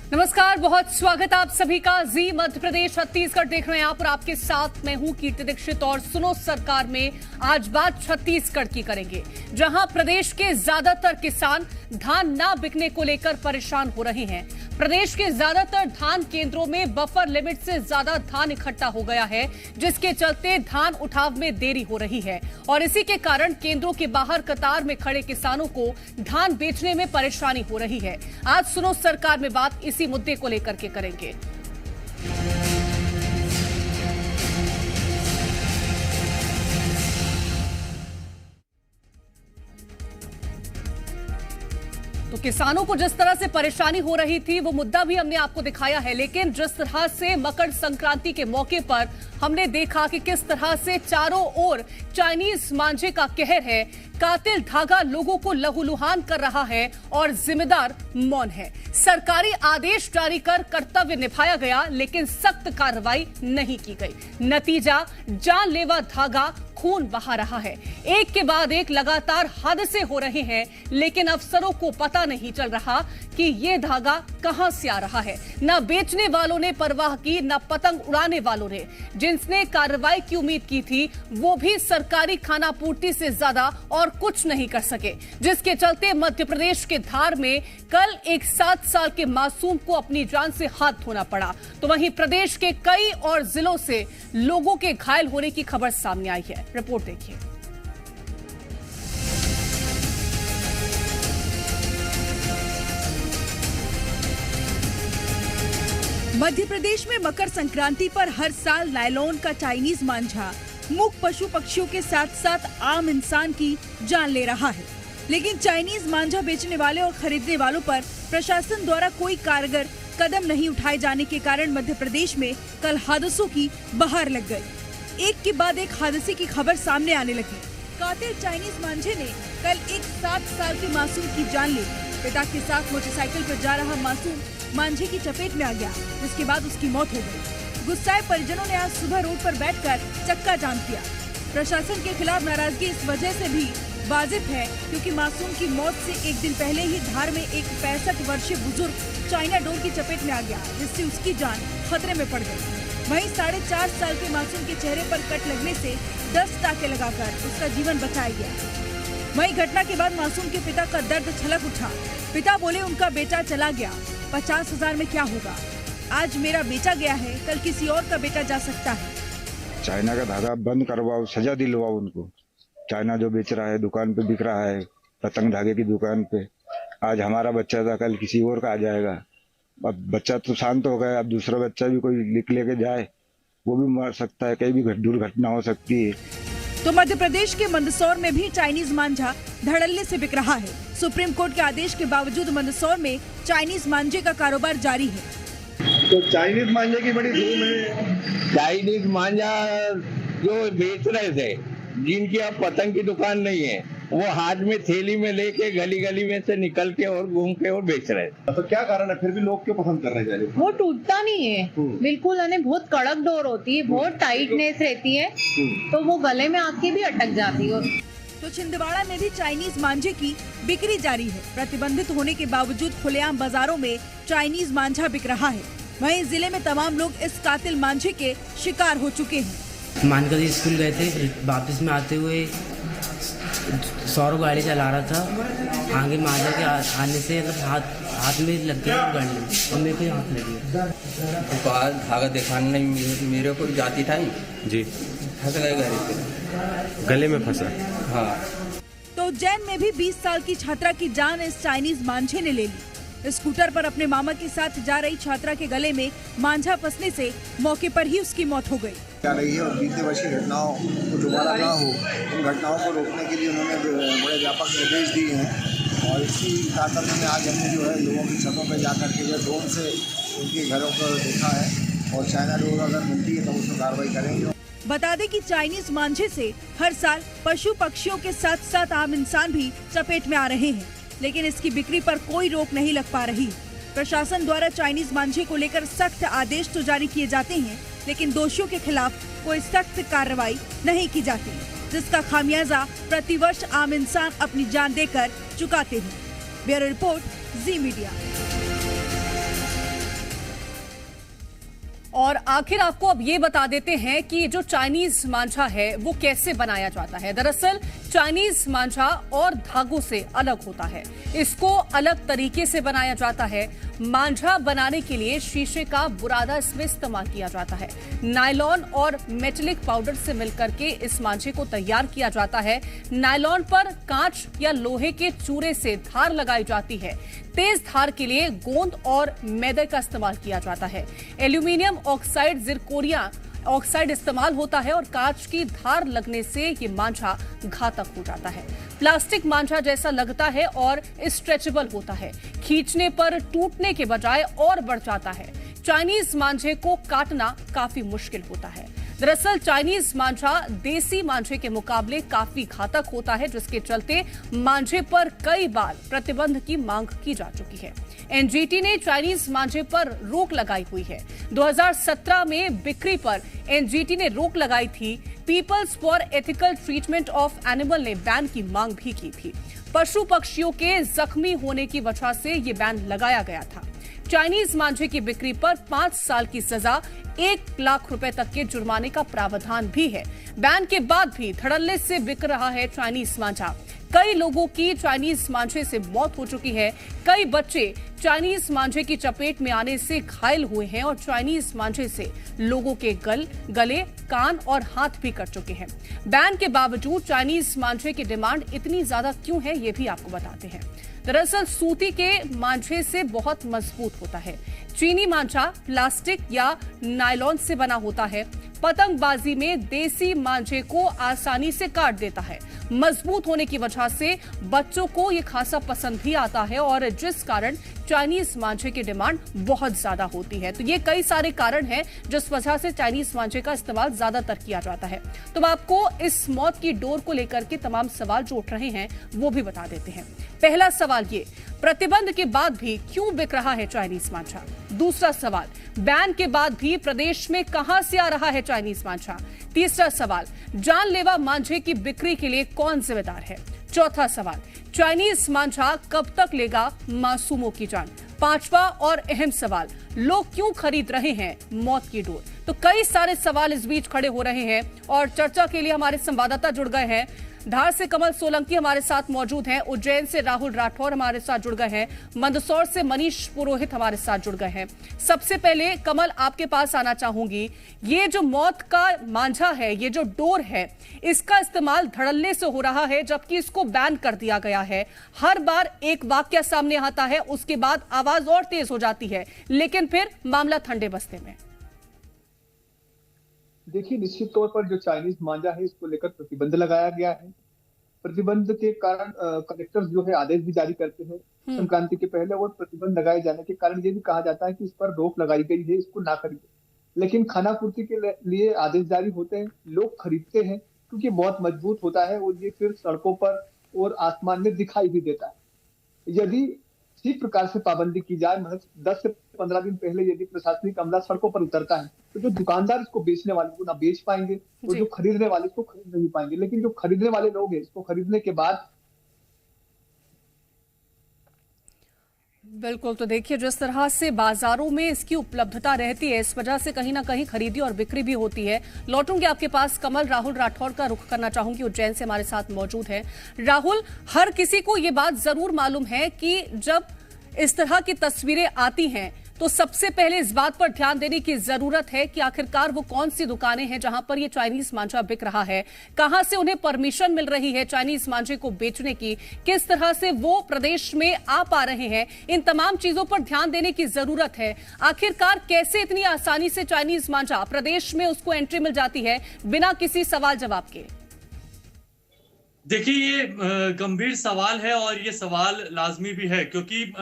नमस्कार, बहुत स्वागत आप सभी का। जी मध्य प्रदेश छत्तीसगढ़ देख रहे हैं आप और आपके साथ मैं हूं कीर्ति दीक्षित। और सुनो सरकार में आज बात छत्तीसगढ़ की करेंगे, जहां प्रदेश के ज्यादातर किसान धान ना बिकने को लेकर परेशान हो रहे हैं। प्रदेश के ज्यादातर धान केंद्रों में बफर लिमिट से ज्यादा धान इकट्ठा हो गया है, जिसके चलते धान उठाव में देरी हो रही है और इसी के कारण केंद्रों के बाहर कतार में खड़े किसानों को धान बेचने में परेशानी हो रही है। आज सुनो सरकार में बात इसी मुद्दे को लेकर के करेंगे। तो किसानों को जिस तरह से परेशानी हो रही थी वो मुद्दा भी हमने आपको दिखाया है, लेकिन जिस तरह से मकर संक्रांति के मौके पर हमने देखा कि किस तरह से चारों ओर चाइनीज मांझे का कहर है, कातिल धागा लोगों को लहूलुहान कर रहा है और जिम्मेदार मौन है। सरकारी आदेश जारी कर कर्तव्य निभाया गया, लेकिन सख्त कार्रवाई नहीं की गई। नतीजा जानलेवा धागा खून बहा रहा है। एक के बाद एक लगातार हादसे हो रहे हैं, लेकिन अफसरों को पता नहीं चल रहा कि ये धागा कहां से आ रहा है। न बेचने वालों ने परवाह की, न पतंग उड़ाने वालों ने। जिसने कार्रवाई की उम्मीद की थी वो भी सरकारी खानापूर्ति से ज्यादा और कुछ नहीं कर सके, जिसके चलते मध्य प्रदेश के धार में कल एक 7 साल के मासूम को अपनी जान से हाथ धोना पड़ा। तो वहीं प्रदेश के कई और जिलों से लोगों के घायल होने की खबर सामने आई है। रिपोर्ट देखिए। मध्य प्रदेश में मकर संक्रांति पर हर साल नायलॉन का चाइनीज मांझा मूक पशु पक्षियों के साथ साथ आम इंसान की जान ले रहा है, लेकिन चाइनीज मांझा बेचने वाले और खरीदने वालों पर प्रशासन द्वारा कोई कारगर कदम नहीं उठाए जाने के कारण मध्य प्रदेश में कल हादसों की बहार लग गई। एक के बाद एक हादसे की खबर सामने आने लगी। कातिल चाइनीज मांझे ने कल एक 7 साल के मासूम की जान ली। पिता के साथ मोटरसाइकिल पर जा रहा मासूम मांझे की चपेट में आ गया, जिसके बाद उसकी मौत हो गई। गुस्साए परिजनों ने आज सुबह रोड पर बैठकर चक्का जाम किया। प्रशासन के खिलाफ नाराजगी इस वजह से भी वाजिब है क्योंकि मासूम की मौत से एक दिन पहले ही धार में एक 65 वर्षीय बुजुर्ग चाइना डोर की चपेट में आ गया, जिससे उसकी जान खतरे में पड़ गई। वहीं 4.5 साल के मासूम के चेहरे पर कट लगने से 10 टाके लगाकर उसका जीवन बचाया गया। वहीं घटना के बाद मासूम के पिता का दर्द छलक उठा। पिता बोले, उनका बेटा चला गया, 50,000 में क्या होगा। आज मेरा बेटा गया है, कल किसी और का बेटा जा सकता है। चाइना का धागा बंद करवाओ, सजा दिलवाओ उनको। चाइना जो बेच रहा है, दुकान पे बिक रहा है, पतंग धागे की दुकान पे। आज हमारा बच्चा था, कल किसी और का आ जाएगा। अब बच्चा तो शांत हो गया, अब दूसरा बच्चा भी कोई लिख लेके जाए, वो भी मर सकता है, कहीं भी दुर्घटना हो सकती है। तो मध्य प्रदेश के मंदसौर में भी चाइनीज मांझा धड़ल्ले से बिक रहा है। सुप्रीम कोर्ट के आदेश के बावजूद मंदसौर में चाइनीज मांझे का कारोबार जारी है। तो चाइनीज मांझे की बड़ी धूम है। चाइनीज मांझा जो बेच रहे थे, जिनकी अब पतंग की दुकान नहीं है, वो हाथ में थैली में लेके गली गली में से निकल के और घूम के और बेच रहे थे। तो क्या कारण है, फिर भी लोग क्यों पसंद कर रहे हैं? वो टूटता नहीं है बिल्कुल, यानी बहुत कड़क डोर होती है, बहुत टाइटनेस रहती है, तो वो गले में आके भी अटक जाती है। तो छिंदवाड़ा में भी चाइनीज मांझे की बिक्री जारी है। प्रतिबंधित होने के बावजूद खुलेआम बाजारों में चाइनीज मांझा बिक रहा है। वहीं जिले में तमाम लोग इस कातिल मांझे के शिकार हो चुके हैं। मानकर स्कूल गए थे, फिर वापस में आते हुए सौरभ गाड़ी चला रहा था, आगे मांझे के आने से हाथ में लग गया गाड़ी और मेरे को हाथ लग गया। धागा दिखाने नहीं मेरे को जाती था जी, फंस गए गाड़ी पे, गले में फंसा। हाँ। तो उज्जैन में भी 20 साल की छात्रा की जान इस चाइनीज मांझे ने ले ली। स्कूटर पर अपने मामा के साथ जा रही छात्रा के गले में मांझा फंसने से मौके पर ही उसकी मौत हो गई। जा रही है और बीते वर्ष की घटनाओं को दोबारा ना हो, इन घटनाओं को रोकने के लिए उन्होंने बड़े व्यापक निर्देश दिए हैं। और इसी ताकत में आज हमने जो है लोगों की छतों पर जाकर के जो ड्रोन से उनके घरों को देखा है और चाइना डोर अगर मिलती है तो उसमें कार्रवाई करेंगे। बता दें कि चाइनीज मांझे से हर साल पशु पक्षियों के साथ साथ आम इंसान भी चपेट में आ रहे हैं, लेकिन इसकी बिक्री पर कोई रोक नहीं लग पा रही। प्रशासन द्वारा चाइनीज मांझे को लेकर सख्त आदेश तो जारी किए जाते हैं, लेकिन दोषियों के खिलाफ कोई सख्त कार्रवाई नहीं की जाती, जिसका खामियाजा प्रतिवर्ष आम इंसान अपनी जान देकर चुकाते हैं। ब्यूरो रिपोर्ट, जी मीडिया। और आखिर आपको अब ये बता देते हैं कि जो चाइनीज मांझा है वो कैसे बनाया जाता है। दरअसल चाइनीज मांझा और धागों से अलग होता है, इसको अलग तरीके से बनाया जाता है। मांझा बनाने के लिए शीशे का बुरादा इसमें इस्तेमाल किया जाता है। नायलॉन और मेटेलिक पाउडर से मिलकर के इस मांझे को तैयार किया जाता है। नायलॉन पर कांच या लोहे के चूरे से धार लगाई जाती है। तेज धार के लिए गोंद और मैदे का इस्तेमाल किया जाता है। एल्यूमिनियम ऑक्साइड जिरकोनिया ऑक्साइड इस्तेमाल होता है और कांच की धार लगने से ये मांझा घातक हो जाता है। प्लास्टिक मांझा जैसा लगता है और स्ट्रेचेबल होता है, खींचने पर टूटने के बजाय और बढ़ जाता है। चाइनीज मांझे को काटना काफी मुश्किल होता है। दरअसल चाइनीज मांझा देसी मांझे के मुकाबले काफी घातक होता है, जिसके चलते मांझे पर कई बार प्रतिबंध की मांग की जा चुकी है। एनजीटी ने चाइनीज मांझे पर रोक लगाई हुई है। 2017 में बिक्री पर एनजीटी ने रोक लगाई थी। Peoples for Ethical Treatment of Animal ने बैन की मांग भी की थी। पशु पक्षियों के जख्मी होने की वजह से ये बैन लगाया गया था। चाइनीज मांझे की बिक्री पर 5 साल की सजा, 1 लाख रुपए तक के जुर्माने का प्रावधान भी है। बैन के बाद भी धड़ल्ले से बिक रहा है चाइनीज मांझा। कई लोगों की चाइनीज मांझे से मौत हो चुकी है। कई बच्चे चाइनीज मांझे की चपेट में आने से घायल हुए हैं और चाइनीज मांझे से लोगों के गले, कान और हाथ भी कट चुके हैं। बैन के बावजूद चाइनीज मांझे की डिमांड इतनी ज्यादा क्यों है, ये भी आपको बताते हैं। दरअसल सूती के मांझे से बहुत मजबूत होता है। चीनी मांझा प्लास्टिक या नायलॉन से बना होता है। पतंगबाजी में देसी मांझे को आसानी से काट देता है। मजबूत होने की वजह से बच्चों को ये खासा पसंद भी आता है और जिस कारण चाइनीज मांझे की डिमांड बहुत ज्यादा होती है। तो ये कई सारे कारण हैं जिस वजह से चाइनीज मांझे का इस्तेमाल ज्यादातर किया जाता है। तो आपको इस मौत की डोर को लेकर के तमाम सवाल जो उठ रहे हैं वो भी बता देते हैं। पहला सवाल ये, प्रतिबंध के बाद भी क्यों बिक रहा है चाइनीज मांझा? दूसरा सवाल, बैन के बाद भी प्रदेश में कहां से आ रहा है चाइनीज मांझा? तीसरा सवाल, जानलेवा मांझे की बिक्री के लिए कौन जिम्मेदार है? चौथा सवाल, चाइनीज मांझा कब तक लेगा मासूमों की जान? पांचवा और अहम सवाल, लोग क्यों खरीद रहे हैं मौत की डोर? तो कई सारे सवाल इस बीच खड़े हो रहे हैं और चर्चा के लिए हमारे संवाददाता जुड़ गए हैं। धार से कमल सोलंकी हमारे साथ मौजूद हैं, उज्जैन से राहुल राठौर हमारे साथ जुड़ गए हैं, मंदसौर से मनीष पुरोहित हमारे साथ जुड़ गए हैं। सबसे पहले कमल आपके पास आना चाहूंगी, ये जो मौत का मांझा है, ये जो डोर है, इसका इस्तेमाल धड़ल्ले से हो रहा है जबकि इसको बैन कर दिया गया है। हर बार एक वाकया सामने आता है, उसके बाद आवाज और तेज हो जाती है, लेकिन फिर मामला ठंडे बस्ते में। देखिए, निश्चित तौर पर जो चाइनीज मांझा है इसको लेकर प्रतिबंध लगाया गया है। प्रतिबंध के कारण कलेक्टर्स जो है आदेश भी जारी करते हैं संक्रांति के पहले, और प्रतिबंध लगाए जाने के कारण ये भी कहा जाता है कि इस पर रोक लगाई गई है, इसको ना खरीदे। लेकिन खानापूर्ति के लिए आदेश जारी होते हैं, लोग खरीदते हैं क्योंकि बहुत मजबूत होता है और ये फिर सड़कों पर और आसमान में दिखाई भी देता है। यदि ठीक प्रकार से पाबंदी की जाए, महज 10 से 15 दिन पहले यदि प्रशासनिक अमला सड़कों पर उतरता है तो जो दुकानदार इसको बेचने वाले को ना बेच पाएंगे और जो खरीदने वाले इसको खरीद नहीं पाएंगे। लेकिन जो खरीदने वाले लोग हैं, इसको खरीदने के बाद बिल्कुल, तो देखिए जिस तरह से बाजारों में इसकी उपलब्धता रहती है, इस वजह से कहीं ना कहीं खरीदी और बिक्री भी होती है। लौटूंगी आपके पास कमल। राहुल राठौर का रुख करना चाहूंगी, उज्जैन से हमारे साथ मौजूद है। राहुल, हर किसी को ये बात जरूर मालूम है कि जब इस तरह की तस्वीरें आती हैं तो सबसे पहले इस बात पर ध्यान देने की जरूरत है कि आखिरकार वो कौन सी दुकानें हैं जहां पर ये चाइनीज मांझा बिक रहा है, कहां से उन्हें परमिशन मिल रही है चाइनीज मांझे को बेचने की, किस तरह से वो प्रदेश में आ पा रहे हैं। इन तमाम चीजों पर ध्यान देने की जरूरत है। आखिरकार कैसे इतनी आसानी से चाइनीज मांझा प्रदेश में उसको एंट्री मिल जाती है बिना किसी सवाल जवाब के? देखिए, ये गंभीर सवाल है और ये सवाल लाजमी भी है, क्योंकि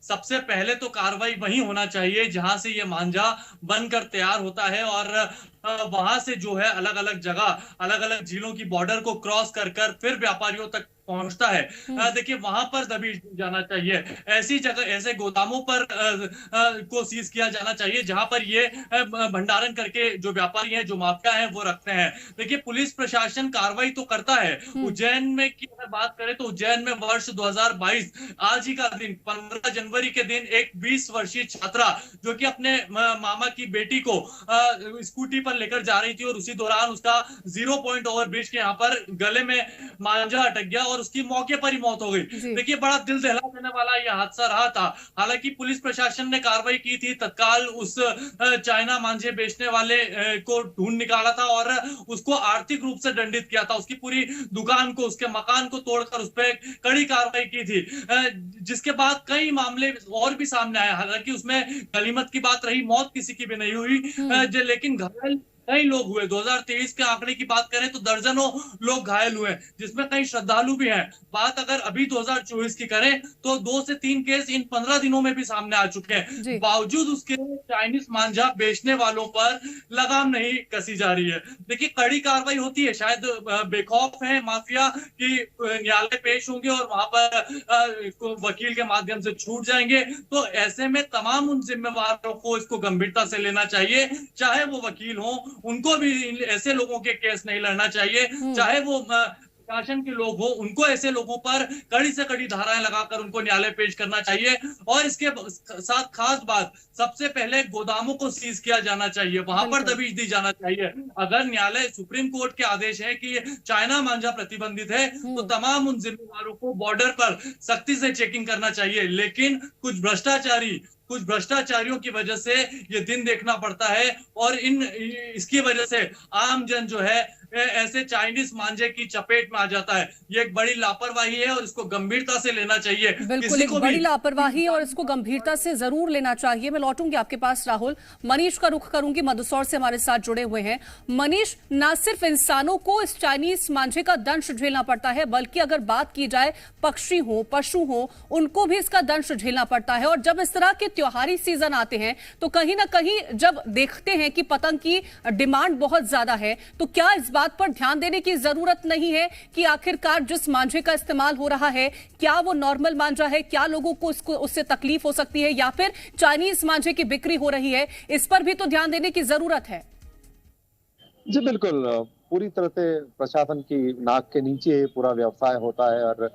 सबसे पहले तो कार्रवाई वहीं होना चाहिए जहां से ये मांझा बनकर तैयार होता है और वहां से जो है अलग अलग जगह, अलग अलग जिलों की बॉर्डर को क्रॉस कर फिर व्यापारियों तक पहुंचता है, देखिए वहां पर दबिश जाना चाहिए। ऐसी जगह, ऐसे गोदामों पर को सीज किया जाना चाहिए जहां पर ये भंडारण करके जो व्यापारी हैं, जो माफिया हैं, वो रखते हैं। देखिए पुलिस प्रशासन कार्रवाई तो करता है। उज्जैन में की अगर बात करें तो उज्जैन में वर्ष 2022 आज ही का दिन 15 जनवरी के दिन एक 20 वर्षीय छात्रा जो कि अपने मामा की बेटी को स्कूटी पर लेकर जा रही थी और उसी दौरान उसका 0 पॉइंट ओवर ब्रिज के यहाँ पर गले में मांझा अटक गया और उसकी मौके पर ही मौत हो गई। देखिए बड़ा दिल दहला देने वाला यह हादसा रहा था। हालांकि पुलिस प्रशासन ने कार्रवाई की थी, तत्काल उस चाइना मांझे बेचने वाले को ढूंढ निकाला था और उसको आर्थिक रूप से दंडित किया था। उसकी पूरी दुकान को, उसके मकान को तोड़कर उस पर कड़ी कार्रवाई की थी, जिसके बाद कई मामले और भी सामने आए। हालांकि उसमें गनीमत की बात रही, मौत किसी की भी नहीं हुई, लेकिन घायल कई लोग हुए। 2023 के आंकड़े की बात करें तो दर्जनों लोग घायल हुए, जिसमें कई श्रद्धालु भी हैं। बात अगर अभी 2024 की करें तो 2 से 3 केस इन 15 दिनों में भी सामने आ चुके हैं। बावजूद उसके चाइनीज मांझा बेचने वालों पर लगाम नहीं कसी जा रही है। देखिए कड़ी कार्रवाई होती है, शायद बेखौफ है माफिया कि न्यायालय पेश होंगे और वहां पर वकील के माध्यम से छूट जाएंगे। तो ऐसे में तमाम उन जिम्मेवारों को इसको गंभीरता से लेना चाहिए, चाहे वो वकील हो, उनको भी ऐसे लोगों के केस नहीं लड़ना चाहिए, चाहे वो शासन के लोग हो, उनको ऐसे लोगों पर कड़ी से कड़ी धाराएं लगाकर उनको न्यायालय पेश करना चाहिए। और इसके साथ खास बात, सबसे पहले गोदामों को सीज किया जाना चाहिए, वहां पर दबिश दी जाना चाहिए। अगर न्यायालय, सुप्रीम कोर्ट के आदेश है कि चाइना मांझा प्रतिबंधित है तो तमाम उन जिम्मेवारों को बॉर्डर पर सख्ती से चेकिंग करना चाहिए। लेकिन कुछ भ्रष्टाचारियों की वजह से ये दिन देखना पड़ता है और इसकी वजह से आम जन जो है ऐसे चाइनीज मांझे की चपेट में आ जाता है। ये एक बड़ी लापरवाही है और इसको गंभीरता से लेना चाहिए। बिल्कुल एक बड़ी लापरवाही और इसको गंभीरता से जरूर लेना चाहिए। मैं लौटूंगी आपके पास राहुल, मनीष का रुख करूंगी, मदसौर से हमारे साथ जुड़े हुए हैं। मनीष, ना सिर्फ इंसानों को इस चाइनीज मांझे का दंश झेलना पड़ता है, बल्कि अगर बात की जाए पक्षी हो, पशु हो, उनको भी इसका दंश झेलना पड़ता है। और जब इस तरह के त्योहारी सीजन आते हैं तो कहीं ना कहीं जब देखते हैं कि पतंग की डिमांड बहुत ज्यादा है, तो क्या इस बात पर ध्यान देने की जरूरत नहीं है कि आखिरकार जिस मांझे का इस्तेमाल हो रहा है, क्या वो नॉर्मल मांझा है, क्या लोगों को उससे तकलीफ हो सकती है, या फिर चाइनीज मांझे की बिक्री हो रही है? इस पर भी तो ध्यान देने की जरूरत है। जी बिल्कुल, पूरी तरह से प्रशासन की नाक के नीचे पूरा व्यवसाय होता है। और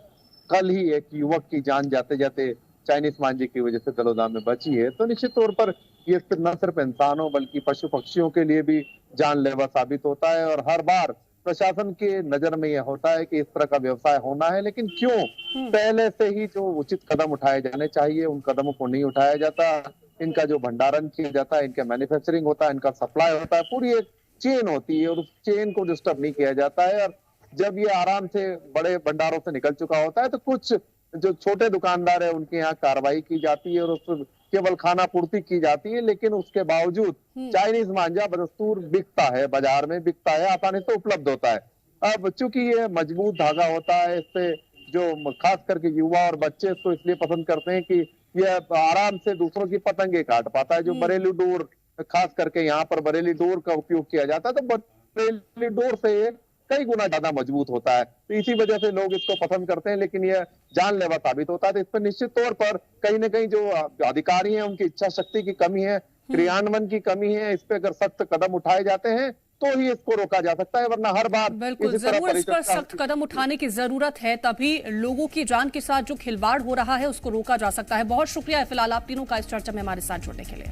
कल ही एक युवक की जान जाते जाते चाइनीज मांझे की वजह से गलोदाम में बची है, तो निश्चित तौर पर ये न सिर्फ इंसानों बल्कि पशु पक्षियों के लिए भी जानलेवा साबित होता है। और हर बार प्रशासन के नजर में यह होता है कि इस तरह का व्यवसाय होना है, लेकिन क्यों पहले से ही जो उचित कदम उठाए जाने चाहिए उन कदमों को नहीं उठाया जाता। इनका जो भंडारण किया जाता है, इनका मैन्युफैक्चरिंग होता है, इनका सप्लाई होता है, पूरी एक चेन होती है और उस चेन को डिस्टर्ब नहीं किया जाता है। और जब ये आराम से बड़े भंडारों से निकल चुका होता है तो कुछ जो छोटे दुकानदार है उनके यहाँ कार्रवाई की जाती है और उस केवल खाना पूर्ति की जाती है। लेकिन उसके बावजूद चाइनीज मांझा बदस्तूर बिकता है, बाजार में बिकता है, आसानी से उपलब्ध होता है। अब चूंकि ये मजबूत धागा होता है, इससे जो खास करके युवा और बच्चे इसको इसलिए पसंद करते हैं कि यह आराम से दूसरों की पतंगे काट पाता है। जो बरेली डोर, खास करके यहाँ पर बरेली डोर का उपयोग किया जाता है, तो बरेली डोर से कई गुना ज्यादा मजबूत होता है, तो इसी वजह से लोग इसको पसंद करते हैं। लेकिन यह जानलेवा साबित होता है। तो इस पर निश्चित तौर पर कहीं ना कहीं जो अधिकारी हैं उनकी इच्छा शक्ति की कमी है, क्रियान्वयन की कमी है। इस पे अगर सख्त कदम उठाए जाते हैं तो ही इसको रोका जा सकता है, वरना हर बार बिल्कुल जरूर इस पर सख्त कदम उठाने की जरूरत है, तभी लोगों की जान के साथ जो खिलवाड़ हो रहा है उसको रोका जा सकता है। बहुत शुक्रिया फिलहाल आप तीनों का इस चर्चा में हमारे साथ जुड़ने के लिए।